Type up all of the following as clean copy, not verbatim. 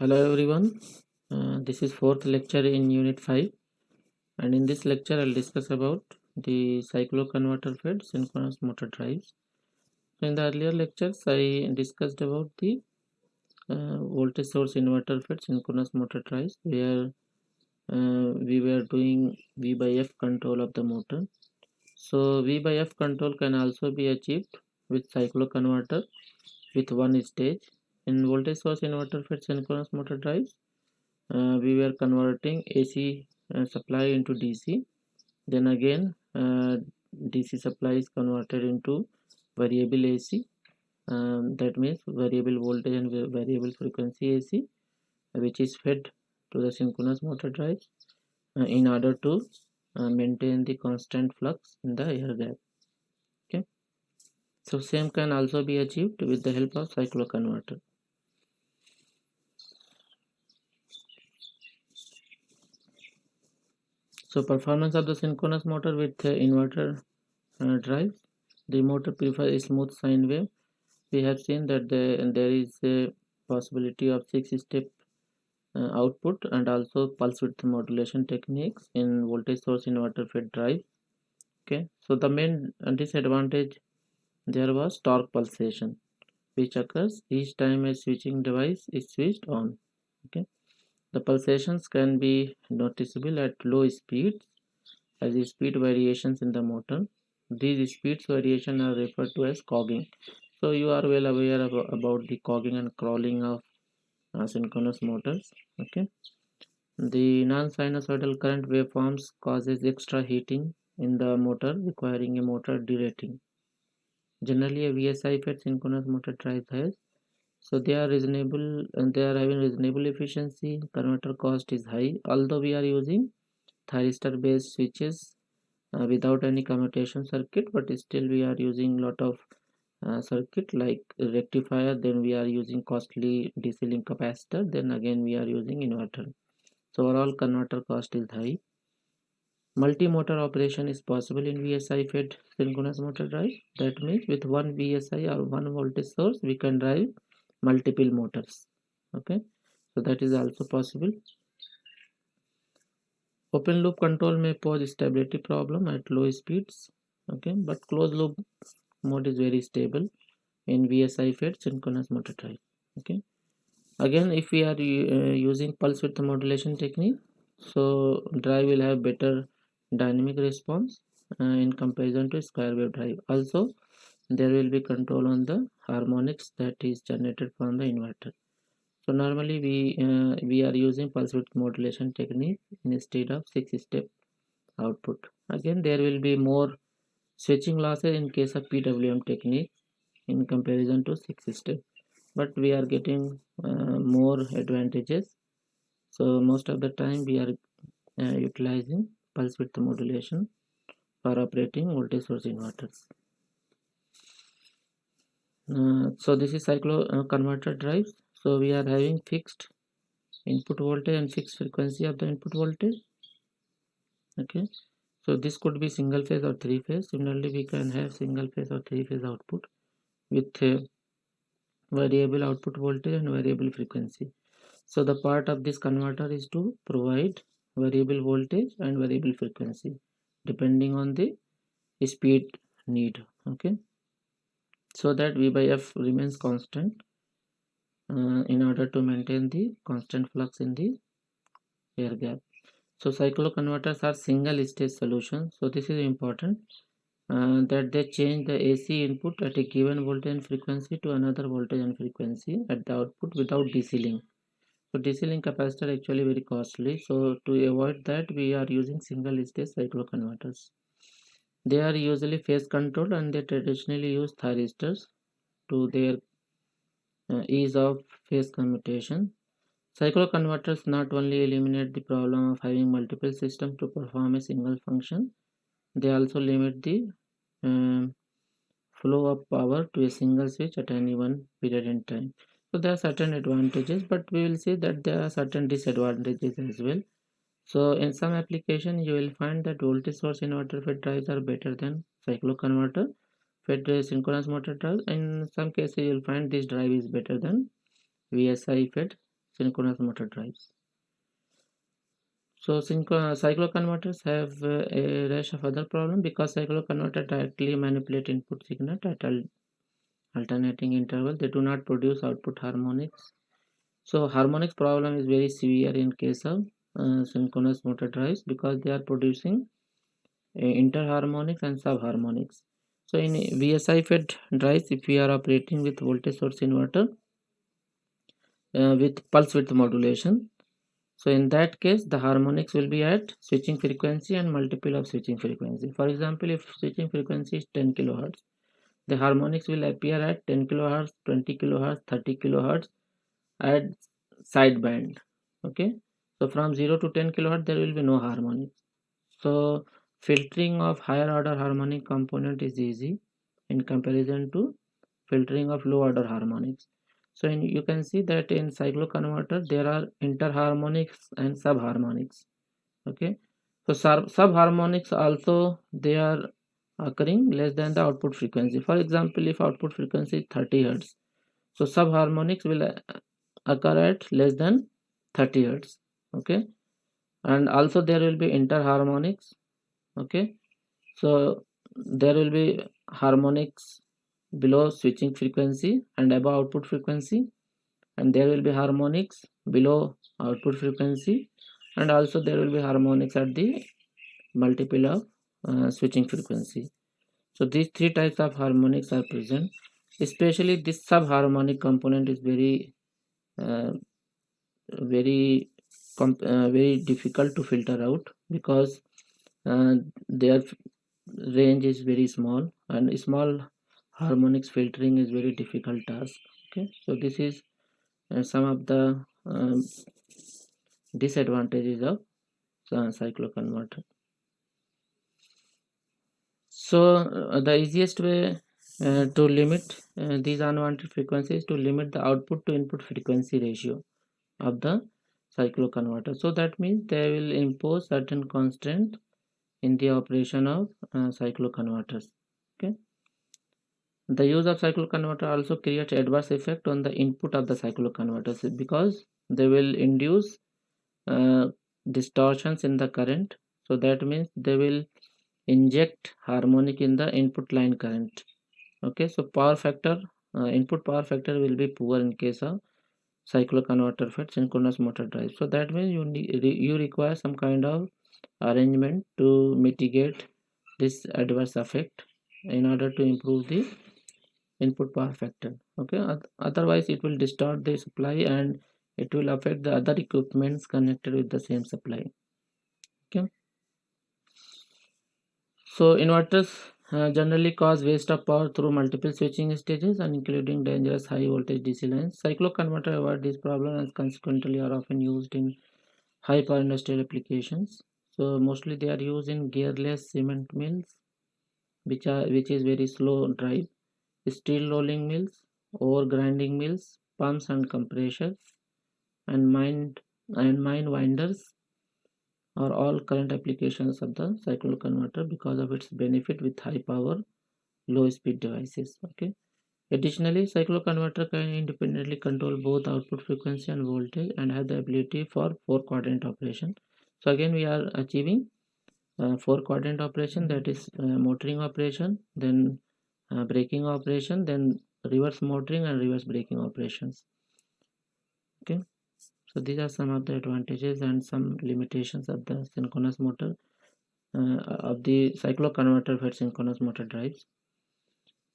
Hello everyone, this is fourth lecture in Unit 5, and in this lecture I'll discuss about the cycloconverter fed synchronous motor drives. So in the earlier lectures I discussed about the voltage source inverter fed synchronous motor drives where we were doing V by F control of the motor. So V by F control can also be achieved with cycloconverter with one stage. In voltage source inverter fed synchronous motor drives, we were converting AC supply into DC. Then again, DC supply is converted into variable AC. That means variable voltage and variable frequency AC, which is fed to the synchronous motor drives in order to maintain the constant flux in the air gap. Okay. So same can also be achieved with the help of cycloconverter. So performance of the synchronous motor with inverter drives. The motor prefers a smooth sine wave. We have seen that there is a possibility of 6-step output and also pulse width modulation techniques in voltage source inverter fed drive. Okay, so the main disadvantage there was torque pulsation, which occurs each time a switching device is switched on. Okay, the pulsations can be noticeable at low speeds as the speed variations in the motor. These speeds variation are referred to as cogging. So you are well aware about the cogging and crawling of synchronous motors. Okay, the non-sinusoidal current waveforms causes extra heating in the motor, requiring a motor derating. Generally, a VSI fed synchronous motor drive has, so they are reasonable and they are having reasonable efficiency. Converter cost is high, although we are using thyristor based switches without any commutation circuit, but still we are using lot of circuit like rectifier, then we are using costly DC link capacitor, then again we are using inverter. So overall converter cost is high. Multi-motor operation is possible in VSI fed synchronous motor drive. That means with one VSI or one voltage source we can drive multiple motors. Okay, so that is also possible. Open loop control may pose stability problem at low speeds. Okay, but closed loop mode is very stable in VSI fed synchronous motor drive. Okay, again if we are using pulse width modulation technique, so drive will have better dynamic response in comparison to square wave drive. Also there will be control on the harmonics that is generated from the inverter. So normally we are using pulse width modulation technique instead of 6-step output. Again there will be more switching losses in case of PWM technique in comparison to 6-step, but we are getting more advantages. So most of the time we are utilizing pulse width modulation for operating voltage source inverters. So this is cyclo converter drives. So we are having fixed input voltage and fixed frequency of the input voltage. Okay, so this could be single phase or three phase. Similarly, we can have single phase or three phase output with variable output voltage and variable frequency. So the part of this converter is to provide variable voltage and variable frequency depending on the speed need. Okay, so that V by F remains constant in order to maintain the constant flux in the air gap. So cycloconverters are single stage solutions. So this is important that they change the AC input at a given voltage and frequency to another voltage and frequency at the output without DC link. So DC link capacitor actually very costly. So to avoid that, we are using single stage cycloconverters. They are usually phase controlled and they traditionally use thyristors to their ease of phase commutation. Cycloconverters not only eliminate the problem of having multiple systems to perform a single function, they also limit the um, flow of power to a single switch at any one period in time. So there are certain advantages, but we will see that there are certain disadvantages as well. So in some application, you will find that voltage source inverter fed drives are better than cycloconverter fed synchronous motor drives. In some cases, you will find this drive is better than VSI fed synchronous motor drives. So cycloconverters have a rash of other problems because cycloconverter directly manipulate input signal at alternating interval. They do not produce output harmonics. So harmonics problem is very severe in case of synchronous motor drives because they are producing interharmonics and subharmonics. So in VSI fed drives, if we are operating with voltage source inverter with pulse width modulation, so in that case, the harmonics will be at switching frequency and multiple of switching frequency. For example, if switching frequency is 10 kilohertz, the harmonics will appear at 10 kilohertz, 20 kilohertz, 30 kilohertz at sideband. Okay, so from 0 to 10 kilohertz, there will be no harmonics. So filtering of higher order harmonic component is easy in comparison to filtering of low order harmonics. So you can see that in cycloconverter there are interharmonics and subharmonics. Okay, so subharmonics also they are occurring less than the output frequency. For example, if output frequency is 30 hertz, so subharmonics will occur at less than 30 hertz. Okay, and also there will be interharmonics. Okay, so there will be harmonics below switching frequency and above output frequency, and there will be harmonics below output frequency, and also there will be harmonics at the multiple of switching frequency. So these three types of harmonics are present. Especially this subharmonic component is uh, very difficult to filter out because their range is very small, and small harmonics filtering is very difficult task. Okay, so this is some of the disadvantages of cycloconverter. So the easiest way to limit these unwanted frequencies to limit the output to input frequency ratio of the cycloconverter. So that means they will impose certain constraint in the operation of cycloconverters. Okay, the use of cycloconverter also creates adverse effect on the input of the cycloconverters because they will induce uh, distortions in the current. So that means they will inject harmonic in the input line current. Okay, so power factor, input power factor will be poor in case of cycloconverter fed synchronous motor drive. So that means you require some kind of arrangement to mitigate this adverse effect in order to improve the input power factor. Okay, otherwise it will distort the supply and it will affect the other equipments connected with the same supply. Okay, so inverters generally cause waste of power through multiple switching stages and including dangerous high voltage DC lines. Cycloconverter avoid this problem and consequently are often used in high power industrial applications. So mostly they are used in gearless cement mills, which is very slow drive, steel rolling mills, ore grinding mills, pumps and compressors, and mine winders are all current applications of the cycloconverter because of its benefit with high power, low speed devices. Okay. Additionally, cycloconverter can independently control both output frequency and voltage and have the ability for 4-quadrant operation. So again, we are achieving 4-quadrant operation, that is motoring operation, then braking operation, then reverse motoring and reverse braking operations. Okay, so these are some of the advantages and some limitations of the synchronous motor of the cycloconverter fed synchronous motor drives.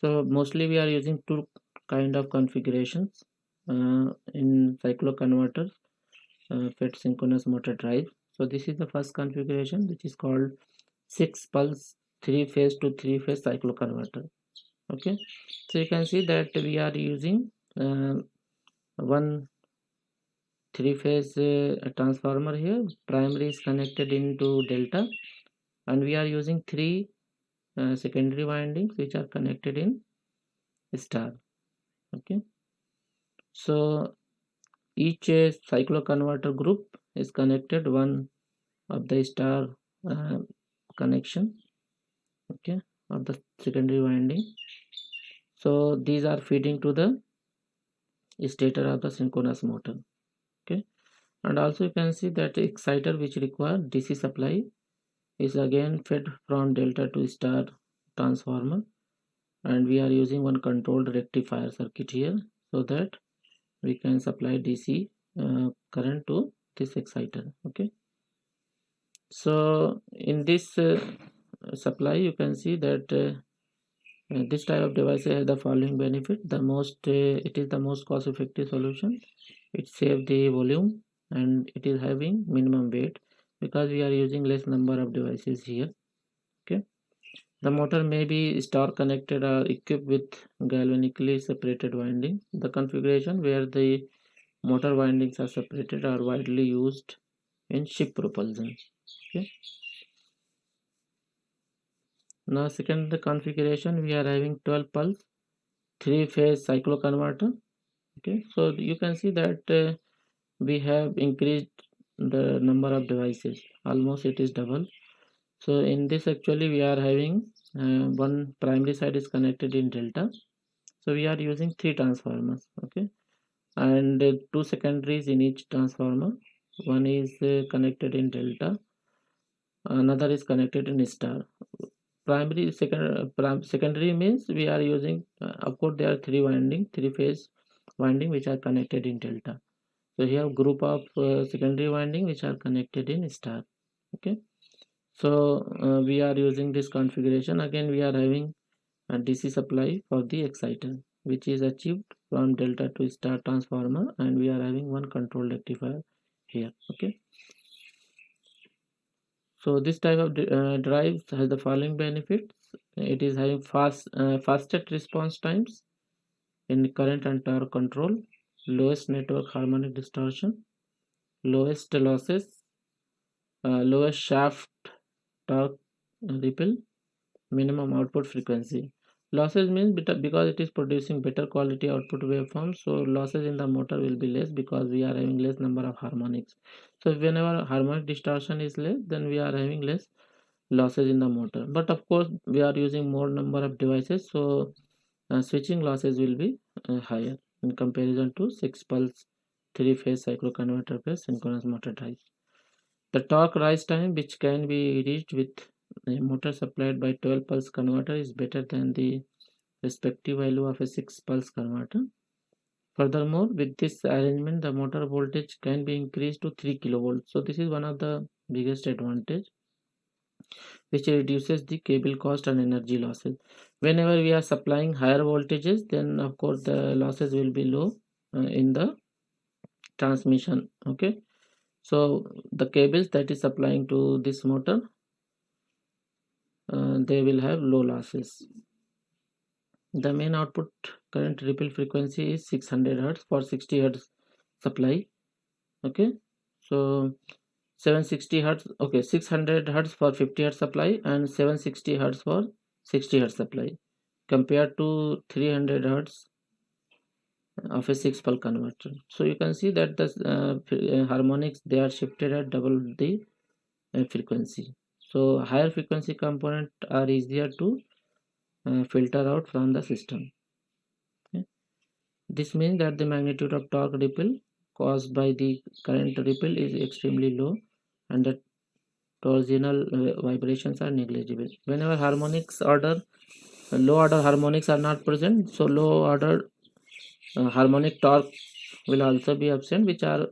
So mostly we are using two kind of configurations in cycloconverters fed synchronous motor drive. So this is the first configuration, which is called 6 pulse 3 phase to 3 phase cycloconverter. Okay, so you can see that we are using one 3 phase transformer here. Primary is connected into delta, and we are using 3 secondary windings which are connected in star. Okay, so each cycloconverter group is connected one of the star uh, connection, okay, of the secondary winding. So these are feeding to the stator of the synchronous motor. Okay, and also you can see that exciter which require DC supply is again fed from delta to star transformer, and we are using one controlled rectifier circuit here so that we can supply DC current to this exciter. Okay, so in this supply you can see that this type of device has the following benefit. It is the most cost effective solution. It saves the volume and it is having minimum weight because we are using less number of devices here. Okay, the motor may be star connected or equipped with galvanically separated winding. The configuration where the motor windings are separated are widely used in ship propulsion. Okay, now second the configuration, we are having 12 pulse 3-phase cycloconverter. Okay, so you can see that we have increased the number of devices, almost it is double. So in this actually we are having one primary side is connected in delta, so we are using 3 transformers. Okay, and 2 secondaries in each transformer. One is connected in delta, another is connected in star. Primary secondary means we are using of course there are 3 phase winding which are connected in delta. So here group of secondary winding which are connected in star. Okay, so we are using this configuration. Again we are having a DC supply for the exciter which is achieved from delta to star transformer, and we are having one control rectifier here. Okay, so this type of drive has the following benefits. It is having fastest response times in current and torque control, lowest network harmonic distortion, lowest losses, lowest shaft torque ripple, minimum output frequency. Losses means because it is producing better quality output waveforms, so losses in the motor will be less because we are having less number of harmonics. So whenever harmonic distortion is less, then we are having less losses in the motor. But of course we are using more number of devices, so switching losses will be higher in comparison to 6 pulse 3-phase cycloconverter based synchronous motor drives. The torque rise time which can be reached with a motor supplied by 12 pulse converter is better than the respective value of a 6 pulse converter. Furthermore, with this arrangement the motor voltage can be increased to 3 kilovolts. So this is one of the biggest advantage, which reduces the cable cost and energy losses. Whenever we are supplying higher voltages, then of course the losses will be low in the transmission. Okay, so the cables that is supplying to this motor, they will have low losses. The main output current ripple frequency is 600 hertz for 60 hertz supply. Okay, so 760 hertz, okay, 600 hertz for 50 hertz supply and 760 hertz for 60 hertz supply, compared to 300 hertz of a 6 pulse converter. So you can see that the harmonics, they are shifted at double the frequency. So higher frequency component are easier to filter out from the system. Okay. This means that the magnitude of torque ripple caused by the current ripple is extremely low, and the torsional vibrations are negligible. Whenever low order harmonics are not present, so low order harmonic torque will also be absent, which are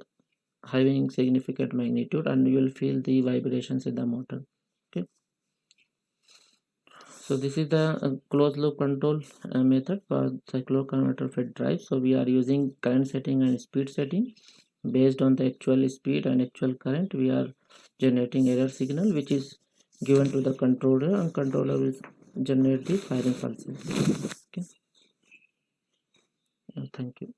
having significant magnitude, and you will feel the vibrations in the motor. Okay, so this is the closed loop control method for cycloconverter fed drive. So we are using current setting and speed setting. Based on the actual speed and actual current, we are generating error signal which is given to the controller, and controller will generate the firing pulses. Okay, thank you.